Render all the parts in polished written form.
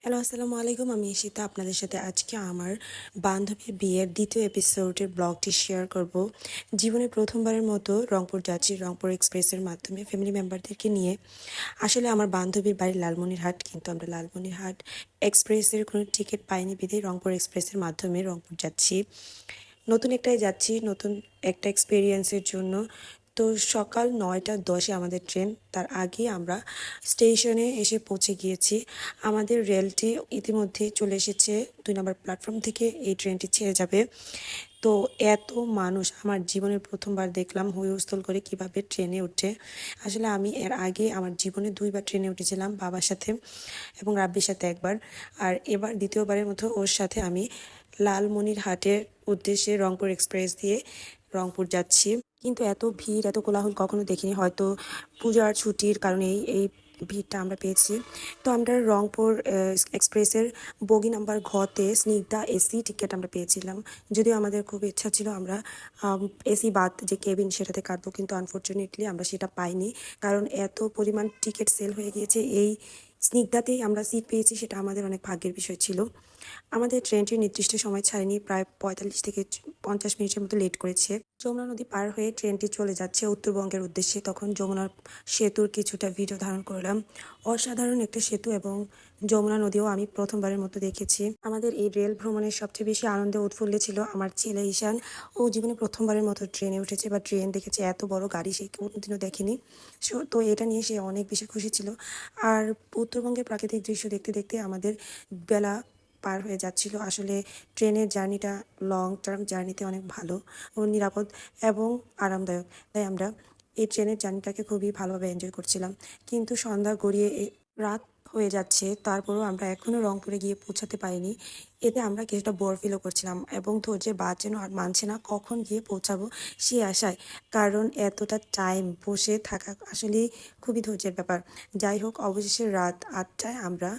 Hello, আসসালামু আলাইকুম। আমি ঈশিতা আপনাদের সাথে আজকে আমার বান্ধবীর বিয়ের দ্বিতীয় এপিসোডের ব্লগটি শেয়ার করব। জীবনে প্রথমবারের মতো রংপুর যাচ্ছি রংপুর এক্সপ্রেসের মাধ্যমে ফ্যামিলি মেম্বারদেরকে নিয়ে। আসলে আমার বান্ধবীর বাড়ি লালমনিরহাট, কিন্তু আমরা লালমনিরহাট এক্সপ্রেসের কোনো টিকিট পাইনি বিধায় রংপুর এক্সপ্রেসের মাধ্যমে রংপুর যাচ্ছি। নতুন একটাই যাচ্ছি, নতুন একটা এক্সপিরিয়েন্সের জন্য। তো সকাল 9টা 10-এ আমাদের ট্রেন, তার আগে আমরা স্টেশনে এসে পৌঁছে গিয়েছি। আমাদের রেলটি ইতিমধ্যেই চলে এসেছে, 2 নম্বর প্ল্যাটফর্ম থেকে এই ট্রেনটি ছেড়ে যাবে। তো এত মানুষ আমার জীবনের প্রথমবার দেখলাম হুলস্থুল করে কিভাবে ট্রেনে উঠে। আসলে আমি এর আগে আমার জীবনে 2বার ট্রেনে উঠেছিলাম, বাবার সাথে এবং রাব্বির সাথে একবার। আর এবার দ্বিতীয়বারের মতো ওর সাথে আমি লালমনিরহাটের উদ্দেশ্যে রংপুর এক্সপ্রেস দিয়ে রংপুর যাচ্ছি। কিন্তু এত ভিড়, এত কোলাহল কখনো দেখিনি। হয়তো পূজার ছুটির কারণেই এই ভিড়টা আমরা পেয়েছি। তো আমরা রংপুর এক্সপ্রেসের বগি নাম্বার ঘতে স্নিগ্ধা এসি টিকিট আমরা পেয়েছিলাম। যদিও আমাদের খুব ইচ্ছা ছিল আমরা এসি বাদ যে কেবিন সেটাতে কাটবো, কিন্তু আনফর্চুনেটলি আমরা সেটা পাইনি, কারণ এত পরিমাণ টিকিট সেল হয়ে গিয়েছে। এই স্নিগ্ধাতেই আমরা সিট পেয়েছি, সেটা আমাদের অনেক ভাগ্যের বিষয় ছিল। আমাদের ট্রেনটি নির্দিষ্ট সময় ছাড়েনি, প্রায় 45 থেকে 50 মিনিটের মতো লেট করেছে। যমুনা নদী পার হয়ে ট্রেনটি চলে যাচ্ছে উত্তরবঙ্গের উদ্দেশ্যে। তখন যমুনার সেতুর কিছুটা ভিডিও ধারণ করলাম। অসাধারণ একটা সেতু, এবং যমুনা নদীও আমি প্রথমবারের মতো দেখেছি। আমাদের এই রেল ভ্রমণের সবচেয়ে বেশি আনন্দে উৎফুল্লে ছিল আমার ছেলে ঈশান। ও জীবনে প্রথমবারের মতো ট্রেনে উঠেছে বা ট্রেন দেখেছে, এত বড় গাড়ি সে কোনোদিনও দেখেনি। তো এটা নিয়ে সে অনেক বেশি খুশি ছিল। আর উত্তরবঙ্গের প্রাকৃতিক দৃশ্য দেখতে দেখতে আমাদের বেলা পার হয়ে যাচ্ছিল। আসলে ট্রেনের জার্নিটা লং টার্ম জার্নিতে অনেক ভালো ও নিরাপদ এবং আরামদায়ক, তাই আমরা এই ট্রেনের জার্নিটাকে খুবই ভালোভাবে এনজয় করছিলাম। কিন্তু সন্ধ্যা গড়িয়ে রাত হয়ে যাচ্ছে, তারপরেও আমরা এখনও রংপুরে গিয়ে পৌঁছাতে পারিনি। এতে আমরা কিছুটা বোর ফিলও করছিলাম, এবং ধৈর্যের বাদ যেন আর মানছে না কখন গিয়ে পৌঁছাবো সেই আশায়। কারণ এতটা টাইম বসে থাকা আসলে খুবই ধৈর্যের ব্যাপার। যাই হোক, অবশেষে রাত 8টায় আমরা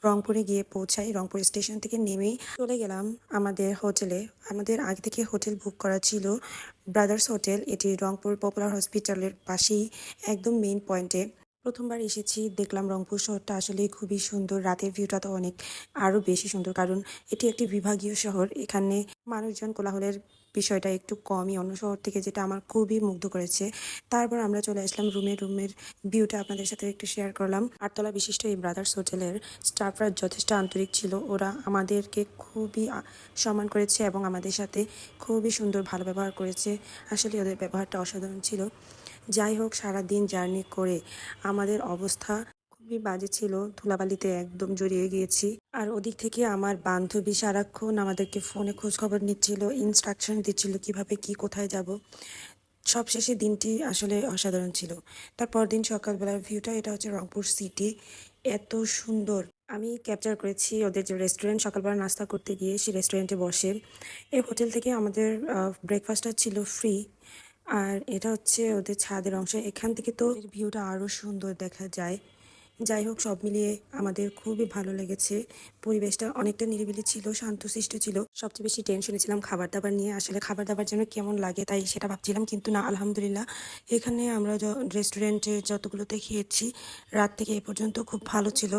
রংপুরে গিয়ে পৌঁছাই। রংপুর স্টেশন থেকে নেমেই চলে গেলাম আমাদের হোটেলে। আমাদের আগে থেকে হোটেল বুক করা ছিল ব্রাদার্স হোটেল। এটি রংপুর পপুলার হসপিটালের পাশেই, একদম মেইন পয়েন্টে। প্রথমবার এসেছি, দেখলাম রংপুর শহরটা আসলে খুবই সুন্দর। রাতের ভিউটা তো অনেক আরও বেশি সুন্দর, কারণ এটি একটি বিভাগীয় শহর। এখানে মানুষজন কোলাহলের বিষয়টা একটু কমই অন্য শহর থেকে, যেটা আমার খুবই মুগ্ধ করেছে। তারপর আমরা চলে আসলাম রুমের ভিউটা আপনাদের সাথে একটু শেয়ার করলাম। 8তলা বিশিষ্ট এই ব্রাদার্স হোটেলের স্টাফরা যথেষ্ট আন্তরিক ছিল। ওরা আমাদেরকে খুবই সম্মান করেছে এবং আমাদের সাথে খুবই সুন্দর ভালো ব্যবহার করেছে। আসলে ওদের ব্যবহারটা অসাধারণ ছিল। যাই হোক, সারাদিন জার্নি করে আমাদের অবস্থা খুবই বাজে ছিল, ধুলাবালিতে একদম জড়িয়ে গিয়েছি। আর ওদিক থেকে আমার বান্ধবী সারাক্ষণ আমাদেরকে ফোনে খোঁজ খবর নিচ্ছিল, ইনস্ট্রাকশন দিচ্ছিল কিভাবে কি কোথায় যাব। সবশেষে দিনটি আসলে অসাধারণ ছিল। তারপর দিন সকালবেলার ভিউটা, এটা হচ্ছে রংপুর সিটি, এত সুন্দর। আমি ক্যাপচার করেছি ওদের যে রেস্টুরেন্ট, সকালবেলা নাস্তা করতে গিয়ে সেই রেস্টুরেন্টে বসে। এই হোটেল থেকে আমাদের ব্রেকফাস্টটা ছিল ফ্রি। আর এটা হচ্ছে ওদের ছাদের অংশ, এখান থেকে তো এর ভিউটা আরও সুন্দর দেখা যায়। যাই হোক, সব মিলিয়ে আমাদের খুবই ভালো লেগেছে। পরিবেশটা অনেকটা নিরিবিলি ছিল, শান্তশিষ্ট ছিল। সবচেয়ে বেশি টেনশনে ছিলাম খাবার দাবার নিয়ে। আসলে খাবার দাবার যেন কেমন লাগে তাই সেটা ভাবছিলাম, কিন্তু না, আলহামদুলিল্লাহ এখানে আমরা রেস্টুরেন্টে যতগুলোতে খেয়েছি রাত থেকে এ পর্যন্ত খুব ভালো ছিল।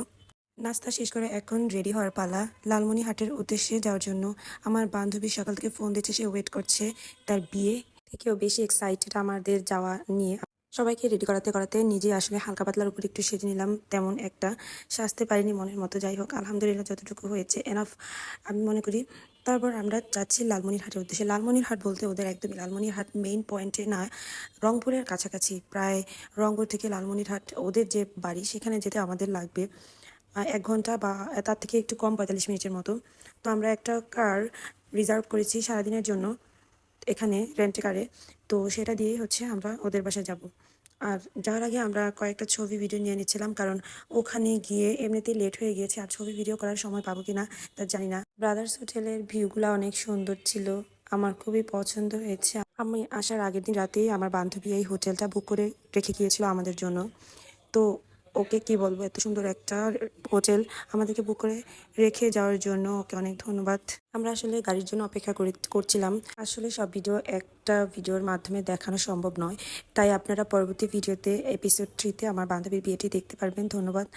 নাস্তা শেষ করে এখন রেডি হওয়ার পালা লালমনিরহাটের উদ্দেশ্যে যাওয়ার জন্য। আমার বান্ধবী সকাল থেকে ফোন দিচ্ছে, সে ওয়েট করছে। তার বিয়ে থেকেও বেশি এক্সাইটেড আমাদের যাওয়া নিয়ে। সবাইকে রেডি করাতে করাতে নিজে আসলে হালকা পাতলার উপর একটু সেজে নিলাম, তেমন একটা সাজতে পারিনি মনের মতো। যাই হোক, আলহামদুলিল্লাহ যতটুকু হয়েছে এনাফ আমি মনে করি। তারপর আমরা যাচ্ছি লালমনিরহাটের উদ্দেশ্যে। লালমনিরহাট বলতে ওদের একদমই লালমনিরহাট মেইন পয়েন্টে না, রংপুরের কাছাকাছি। প্রায় রংপুর থেকে লালমনিরহাট ওদের যে বাড়ি সেখানে যেতে আমাদের লাগবে 1 ঘন্টা বা তার থেকে একটু কম, 45 মিনিটের মতো। তো আমরা একটা কার রিজার্ভ করেছি সারাদিনের জন্য এখানে রেন্টে কারে। তো সেটা দিয়েই হচ্ছে আমরা ওদের বাসায় যাব। আর যাওয়ার আগে আমরা কয়েকটা ছবি ভিডিও নিয়ে নিচ্ছিলাম, কারণ ওখানে গিয়ে এমনিতেই লেট হয়ে গিয়েছে, আর ছবি ভিডিও করার সময় পাবো কিনা তা জানি না। ব্রাদার্স হোটেলের ভিউগুলো অনেক সুন্দর ছিল, আমার খুবই পছন্দ হয়েছে। আমি আসার আগের দিন রাতেই আমার বান্ধবী এই হোটেলটা বুক করে রেখে গিয়েছিল আমাদের জন্য। তো ওকে কি বলবো, এত সুন্দর একটা হোটেল আমাদেরকে বুক করে রেখে যাওয়ার জন্য ওকে অনেক ধন্যবাদ। আমরা আসলে গাড়ির জন্য অপেক্ষা করছিলাম। আসলে সব ভিডিও একটা ভিডিওর মাধ্যমে দেখানো সম্ভব নয়, তাই আপনারা পরবর্তী ভিডিওতে এপিসোড 3-তে আমার বান্ধবীর বিয়েটি দেখতে পারবেন। ধন্যবাদ।